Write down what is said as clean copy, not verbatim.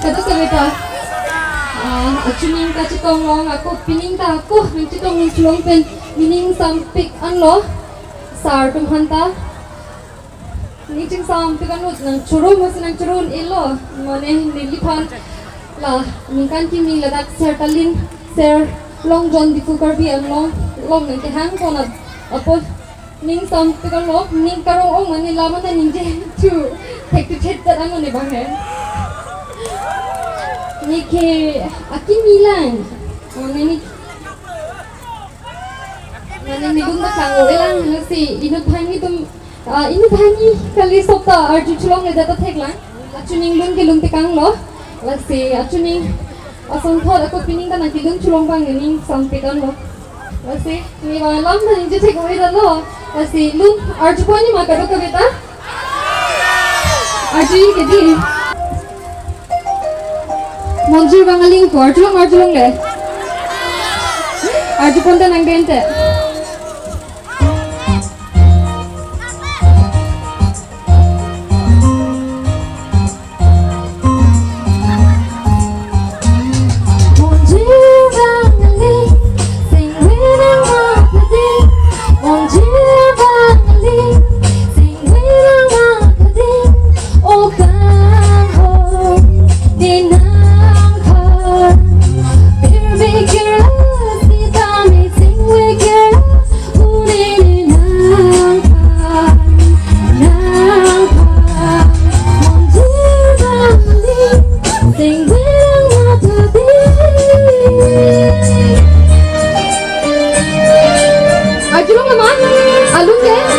Kata kata acuning kacitong long aku pining ta aku citong culong pen mining sampik anlo sar tum hanta ni ching sampik anut nang churun mas nang churun elo mane nilipan la ningkan kimi la dak sertalin serlongjon diphu karbi anlo long nang ke hang kona apol ning sampik anlo ning karong ong mane lama na ningje tu tek tu tet ta angone banghe ni ke aki milan ni ni bunda kango elang si inut bhangi tum inut bhangi kali sopta arju chulong le data theklang achuning lung ke lung te kang lo lasi achuning ason thor ako pining ta naki lung chulong bang ning sampe kan lo lasi ni ba lam na inje thek oi da lo lasi lung arju ko ni ma karo ka beta arju ke di monjir vang aling ko arjulong le arju ponta nang bente monjir vang aling sengve nang makadi monjir vang aling sengve nang makadi o kang ho din Alung deh.